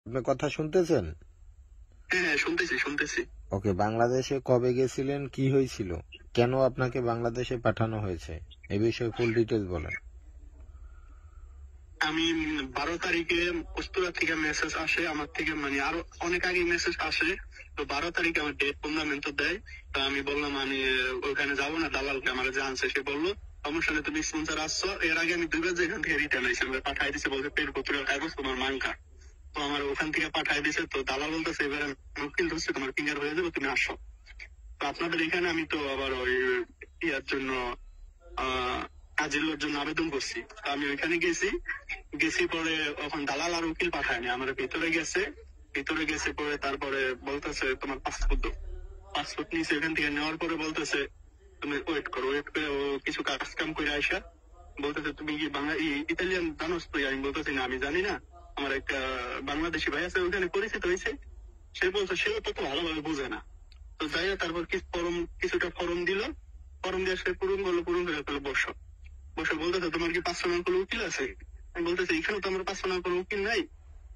আপনি কথা শুনতেছেন? হ্যাঁ, শুনতেছি শুনতেছি। ওকে, বাংলাদেশে কবে গেছিলেন, কি হয়েছিল, কেন আপনাকে বাংলাদেশে পাঠানো হয়েছে, এ বিষয়ে ফুল ডিটেলস বলেন। আমি 12 তারিখে কস্তুরা থেকে মেসেজ আসে আমার থেকে, মানে আরো অনেক আগে মেসেজ আসে। তো 12 তারিখে আমার ডেট টুর্নামেন্ট দেয়। তো আমি বললাম আমি ওখানে যাবো না, দালালকে আমার যে আনছে সে বললো সমস্যা নেই, তুমি স্পন্সর আসছো। এর আগে আমি 2 বার এখান থেকে রিটার্ন আইসি, আমরা পাঠাই দিছে, বলছে পেট পত্রের কাগজ তোমার মাঙ্কা। তো আমার ওখান থেকে পাঠাই দিছে। তো দালাল বলতেছে এবার উকিল ধরছে, তোমার ফিঙ্গার হয়ে যাবে, তুমি আসো। তো আপনাদের এখানে আমি তো আবার ওই ইয়ার জন্য আজিলের জন্য আবেদন করছি। তো আমি ওইখানে গেছি পরে ওখানে দালাল আর উকিল পাঠায়নি, আমার ভিতরে গেছে পরে তারপরে বলতেছে তোমার পাসপোর্ট নিয়েছে। এখান থেকে নেওয়ার পরে বলতেছে তুমি ওয়েট করে ও কিছু কাজ কাম করে আইসা বলতেছে তুমি কি বাংলা ইতালিয়ান জানোস? তো আমি বলতেছি না, আমি জানি না, আমার একটা বাংলাদেশি ভাই আছে ওখানে পরিচিত হয়েছে। সে বলছে সেও তো ভালোভাবে বোঝে না। তো যাই হোক, তারপর কিছুটা ফর্ম দিল, ফর্ম দিয়ে সে পূরণ করে ফেলে। বসে বলতেছে তোমার কি 500 নাম করে উকিল আছে? আমি বলতেছি এখানে তো আমার 500 নাম করে উকিল নাই।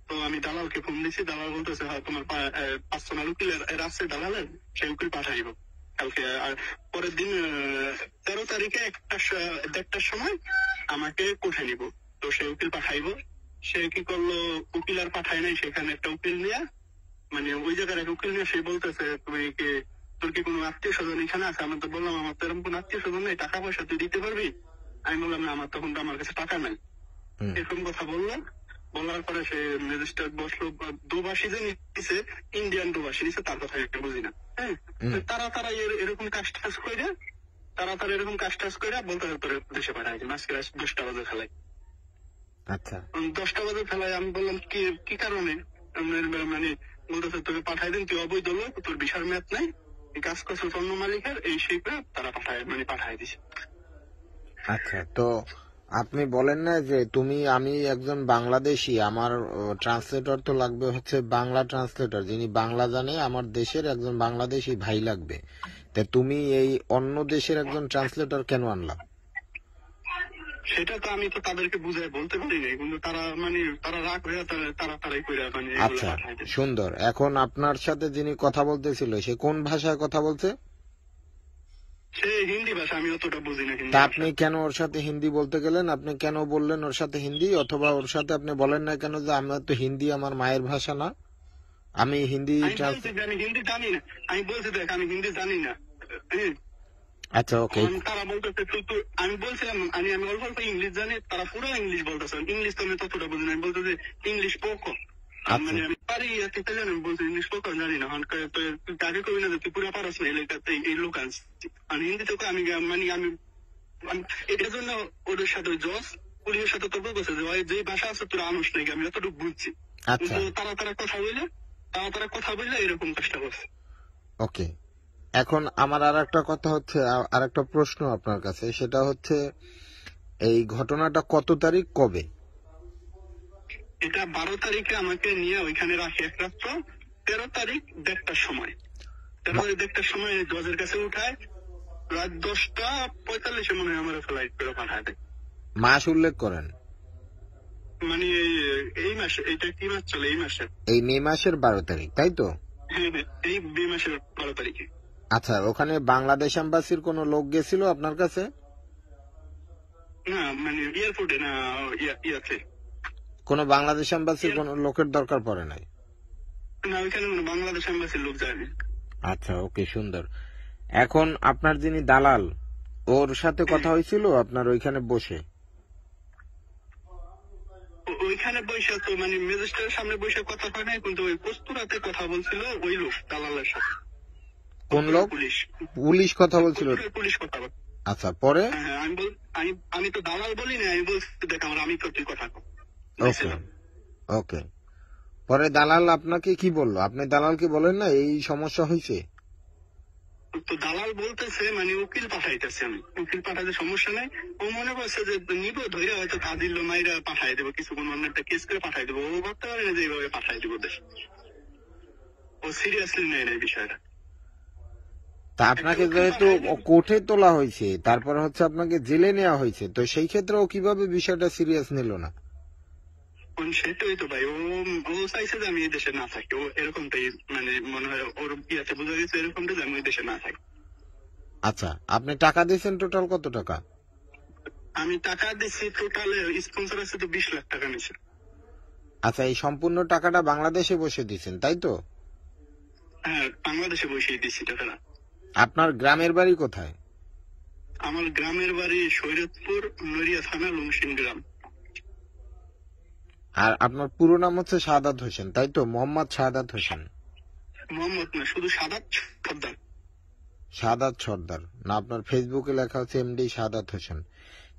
তো আমি দালালকে ফোন দিচ্ছি, দালাল বলতেছে হ্যাঁ তোমার 500 নাম উকিল এর আছে দালালের, সেই উকিল পাঠাইব কালকে। আর পরের দিন 13 তারিখে 1টার সময় আমাকে কোঠায় নিব। তো সেই উকিল পাঠাইব। সে কি করলো, উকিল আর পাঠায় নাই, সেখানে একটা উকিল নিয়ে, মানে ওই জায়গার এক উকিল নিয়ে সে বলতেছে তুমি কি, তোর কি কোনো আত্মীয় স্বজন এখানে আছে? আমি তো বললাম আমার তো এরকম কোনো আত্মীয় স্বজন নেই, টাকা পয়সা তুই দিতে পারবি? আমি বললাম না, আমার তখন তো আমার কাছে টাকা নাই। এরকম কথা বললাম। বলার পরে সে ম্যাজিস্ট্রেট বসলো, দোভাষী যে নিচ্ছে, ইন্ডিয়ান দোভাষী নিচ্ছে, তার কথা একটা বুঝি না। হ্যাঁ, তারা এরকম কাজ টাজ করে বলতে তোর দেশে পাঠায় আজকে রাত 10টা বাজে ফেলায়। আচ্ছা, 10টা বাজে ফেলায়। আমি বললাম কি কারণে? মানে বলতেছে তোকে পাঠাই দিন, তুই অবৈধ লোক, তোর ভিসার মেয়াদ নাই, এই কাজ করছে অন্য মালিকের, এই সেই করে তারা পাঠায় দিছে। আচ্ছা। তো আপনি বলেন না যে আমি একজন বাংলাদেশি, আমার ট্রান্সলেটর তো লাগবে, হচ্ছে বাংলা ট্রান্সলেটর যিনি বাংলা জানে, আমার দেশের একজন বাংলাদেশি ভাই লাগবে। তা তুমি এই অন্য দেশের একজন ট্রান্সলেটর কেন আনলা? সেটা তো আমি তো তাদেরকে বুঝাই বলতে পারি না, কিন্তু তারা রাগ হয়ে তারাই করে আচ্ছা, সুন্দর। এখন আপনার সাথে যিনি কথা বলতেছিল সে কোন ভাষায় কথা বলছে? সে হিন্দি ভাষা, আমি অতটা বুঝি না। তা আপনি কেন ওর সাথে হিন্দি বলতে গেলেন? আপনি কেন বললেন ওর সাথে হিন্দি? অথবা ওর সাথে আপনি বলেন না কেন যে আমরা তো হিন্দি আমার মায়ের ভাষা না, আমি হিন্দি আমি হিন্দি জানি না। আমি বলছি দেখ আমি হিন্দি জানি না। আচ্ছা, ওকে। তারা বলতেছে আমি বলছিলাম আমি অল্প অল্প ইংলিশ জানি, তারা পুরো ইংলিশ বলতেছে। ইংলিশ তো আমি ততটা বুঝি না। আমি বলতেছি ইংলিশ পোকো, মানে আমি পারি ইতালিয়ান, আমি বলছি ইংলিশ পোকো জানি না। তুই তাকে কবি না যে তুই পুরো পারস না এলাকাতে এই লোক আনছি। আমি হিন্দি তো আমি আমি এটার জন্য ওদের সাথে জজ পুলিশের সাথে তর্ক করছে যে ভাই যে ভাষা আছে তোরা আনুস নাকি, আমি এতটুকু বুঝছি। কিন্তু তারা কথা বললে এরকম কাজটা করছে। ওকে, এখন আমার আর একটা কথা হচ্ছে, আর একটা প্রশ্ন আপনার কাছে, সেটা হচ্ছে এই ঘটনাটা কত তারিখ, কবে? এটা 12 তারিখে আমাকে নিয়ে ওইখানে রাখে এক রাত্র। 13 তারিখ 1টার সময়, 1টার সময় জজের কাছে উঠায়। রাত 10টা 45 মনে হয় আমার ফ্লাইট করে পাঠায় দেয়। মাস উল্লেখ করেন। মানে এই মাসে, এটা কি মাস চলে? এই মাসে, এই মে মাসের 12 তারিখ, তাই তো? হ্যাঁ, এই মে মাসের 12 তারিখে। আচ্ছা, ওখানে বাংলাদেশ এম্বাসির কোন লোক গেছিল আপনার কাছে? না, মানে এয়ারপোর্টে না, ইয়াতে কোন বাংলাদেশ এম্বাসির কোন লোকের দরকার পড়ে নাই? না, ওইখানে বাংলাদেশ এম্বাসির লোক যায়নি। আচ্ছা, ওকে, সুন্দর। এখন আপনার যিনি দালাল, ওর সাথে কথা হয়েছিল আপনার ওইখানে বসে? ওইখানে বসে তো মানে ম্যাজিস্ট্রেটের সামনে বসে কথা হয় নাই, কিন্তু ওই কস্তুরাতে কথা বলছিল ওই লোক দালালের সাথে। কোন লোক? পুলিশ কথা বলছিল? পুলিশ কথা বল। আচ্ছা, পরে? হ্যাঁ, আমি তো দালাল বলি না, আমি বলছি দেখ আমি তো তুই কথা কর। ওকে, ওকে। পরে দালাল আপনাকে কি বললো? আপনি দালালকে বলেন না এই সমস্যা হয়েছে? তো দালাল বলতেছে মানে উকিল পাঠাইতেছে, আমি উকিল পাঠাতে সমস্যা নাই। ও মনে করছে যে নিব ধরে হয়তো কাদিল মাইরা পাঠাই দেবো, কিছু কোনো একটা কেস করে পাঠাই দেবো। ও ভাবতে পারে না যে এইভাবে পাঠাই দেবো দেশ। ও সিরিয়াসলি নেয় না এই বিষয়টা। তা আপনাকে যেহেতু কোর্টে তোলা হয়েছে, তারপর হচ্ছে আপনাকে জেলে নেওয়া হয়েছে, তো সেই ক্ষেত্রে ও কিভাবে বিষয়টা সিরিয়াস নিল না? সেটাই তো ভাই, ও ও চাইছে যে আমি এই দেশে না থাকি, ও এরকমটাই মানে মনে হয় ওর ইয়াতে বোঝা গেছে এরকমটা যে আমি ওই দেশে না থাকি। আচ্ছা, আপনি টাকা দিয়েছেন টোটাল কত টাকা? আমি টাকা দিচ্ছি টোটাল, স্পন্সর আছে তো 20 লাখ টাকা নিছে। আচ্ছা, এই সম্পূর্ণ টাকাটা বাংলাদেশে বসে দিয়েছেন তাই তো? হ্যাঁ, বাংলাদেশে বসিয়ে দিচ্ছি টাকাটা। আপনার গ্রামের বাড়ি কোথায়? আমার গ্রামের বাড়ি শরীয়তপুর, নড়িয়া থানা, লুংশিন গ্রাম। আর আপনার পুরো নাম হচ্ছে সাদাত হোসেন তাই তো? মোহাম্মদ সাদাত হোসেন। মোহাম্মদ না, শুধু সাদাত সর্দার। সাদাত সর্দার না, আপনার ফেসবুকে লেখা হচ্ছে এমডি সাদাত হোসেন।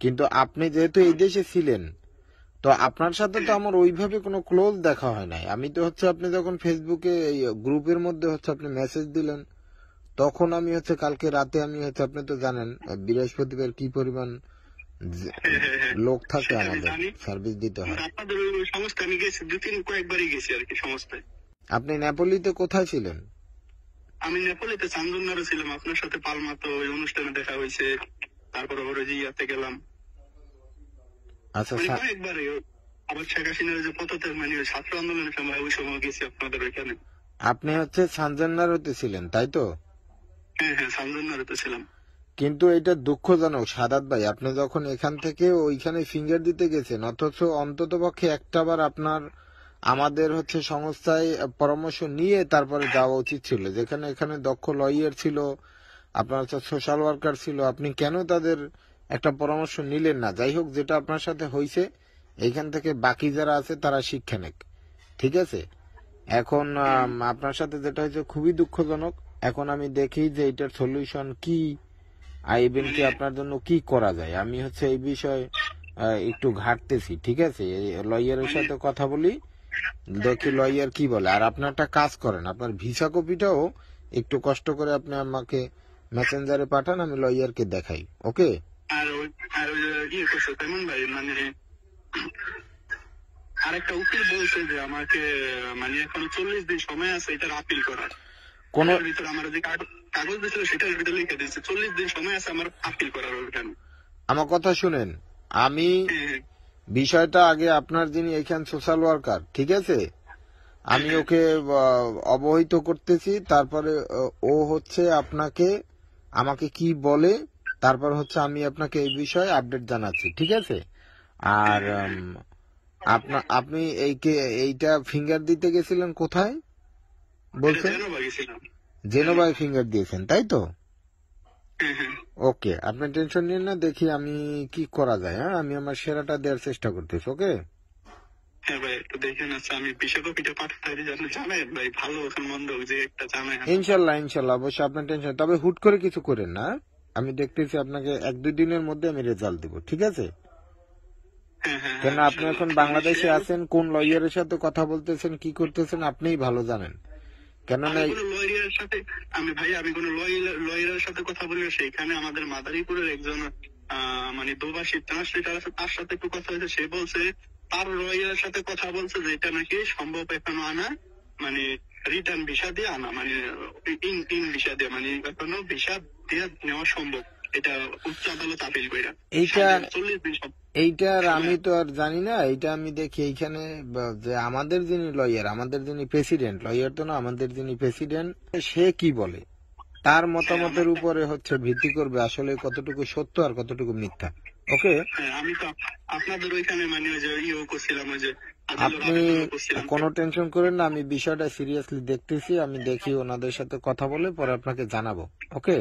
কিন্তু আপনি যেহেতু এই দেশে ছিলেন, তো আপনার সাথে তো আমার ওইভাবে কোনো ক্লোজ দেখা হয় নাই। আমি তো হচ্ছে আপনি যখন ফেসবুকে এই গ্রুপের মধ্যে হচ্ছে আপনি মেসেজ দিলেন, তখন আমি হচ্ছে কালকে রাতে আমি হচ্ছে আপনি তো জানেন বৃহস্পতিবার কি পরিমাণ হ্যাঁ হ্যাঁ হ্যাঁ, লোক থাকে সেটা আমি আমাদের, জানি। সার্ভিস দিতে হয়। আপনাদের ওই সংস্থায় আমি গেছি কয়েকবারই গেছি আর কি সংস্থায়। আপনি নেপোলিতে কোথায় ছিলেন? আমি নেপালেতে চান্দনারে ছিলাম, আপনার সাথে পালমাতো ওই অনুষ্ঠানে দেখা হয়েছে। তারপর ওর ওই যে ইয়াতে গেলাম, আচ্ছা মানে কয়েকবারই। আবার শেখ হাসিনার যে পদত্যাগ মানে ওই ছাত্র আন্দোলনের সময় ওই সময় গেছি আপনাদের ওইখানে। আপনি হচ্ছে সানজান্নারতে ছিলেন তাই তো? হ্যাঁ হ্যাঁ, চান্দনারে তো ছিলাম। কিন্তু এটা দুঃখজনক সাদাত ভাই, আপনি যখন এখান থেকে ওইখানে ফিঙ্গার দিতে গেছেন, অথচ অন্ততপক্ষে একটাবার আপনার আমাদের হচ্ছে সংস্থায় পরামর্শ নিয়ে তারপরে যাওয়া উচিত ছিল। যেখানে এখানে দক্ষ লয়ার ছিল, আপনার হচ্ছে সোশ্যাল ওয়ার্কার ছিল, আপনি কেন তাদের একটা পরামর্শ নিলেন না? যাই হোক, যেটা আপনার সাথে হয়েছে, এইখান থেকে বাকি যারা আছে তারা শিক্ষা নেক, ঠিক আছে? এখন আপনার সাথে যেটা হয়েছে খুবই দুঃখজনক। এখন আমি দেখি যে এটার সলিউশন কি, ইভেন কি আপনার জন্য কি করা যায়। আমি হচ্ছে এই বিষয়ে একটু ঘাটতেছি, ঠিক আছে? লয়ারের সাথে কথা বলি, দেখি লয়ার কি বলে। আর আপনি একটা কাজ করেন, আপনার ভিসা কপিটাও একটু কষ্ট করে আপনি আমাকে মেসেঞ্জারে পাঠান, আমি লয়ারকে দেখাই। ওকে? আর ওই যে ইয়ে করছে তেমন ভাই, মানে আরেকটা উকিল বলছে যে আমাকে মানে এখনো 40 দিন সময় আছে এটার আপিল করার। কোন এটার ভিতরে আমার যে কাগজ দিয়েছিল সেটার ভিতরে লিখে দিয়েছে 40 দিন সময় আছে আমার আপিল করার ওখানে। আমার কথা শুনেন, আমি বিষয়টা আগে আপনার যিনি এখান সোশ্যাল ওয়ার্কার, ঠিক আছে, আমি ওকে অবহিত করতেছি। তারপরে ও হচ্ছে আপনাকে আমাকে কি বলে, তারপর হচ্ছে আমি আপনাকে এই বিষয়ে আপডেট জানাচ্ছি, ঠিক আছে? আর আপনি এইটা ফিঙ্গার দিতে গেছিলেন কোথায় বলছেন? জেনোভায় ফিঙ্গার দিয়েছেন তাই তো? ওকে, আপনি টেনশন নিন না, দেখি আমি কি করা যায়। হ্যাঁ, আমি আমার সেরাটা দেওয়ার চেষ্টা করতেছি। ওকে? হ্যাঁ ভাই, একটু দেখেন। আচ্ছা, আমি বিষয়কপিটা পাঠাতে জানাই ভাই, ভালো এখন মন্দ যে একটা জানাই। ইনশাল্লাহ ইনশাল্লাহ, অবশ্যই আপনার টেনশন, তবে হুট করে কিছু করেন না। আমি দেখতেছি আপনাকে 1-2 দিনের মধ্যে আমি রেজাল্ট দেবো, ঠিক আছে? কেন আপনি এখন বাংলাদেশে আছেন, কোন লয়ারের সাথে কথা বলতেছেন, কি করতেছেন আপনিই ভালো জানেন। কেননা আমি কোন লয়ারের সাথে কথা বলি না। সেখানে আমাদের মাদারীপুরের একজন মানে দুভাষী ট্রান্সলেটার আছে, তার সাথে একটু কথা হয়েছে। সে বলছে তার লয়ারের সাথে কথা বলছে যে এটা নাকি সম্ভব এখনো আনা, মানে রিটার্ন ভিসা দিয়ে আনা, মানে ইন ভিসা দিয়ে, মানে এখনো ভিসা দিয়ে নেওয়া সম্ভব। এটা উচ্চ আদালত আপিল কইরা এইটার আমি তো আর জানি না। এইটা আমি দেখি এইখানে যে আমাদের যিনি লয়ার, আমাদের যিনি প্রেসিডেন্ট, লয়ার তো না, আমাদের যিনি প্রেসিডেন্ট, সে কি বলে তার মতামতের উপরে হচ্ছে ভিত্তি করবে আসলে কতটুকু সত্য আর কতটুকু মিথ্যা। ওকে? আমি তো আপনাদের ওইখানে মানে ওই যে ইয়ে করছিলাম, ওই যে আপনি কোনো টেনশন করেন না, আমি বিষয়টা সিরিয়াসলি দেখতেছি। আমি দেখি ওনাদের সাথে কথা বলে পরে আপনাকে জানাবো। ওকে?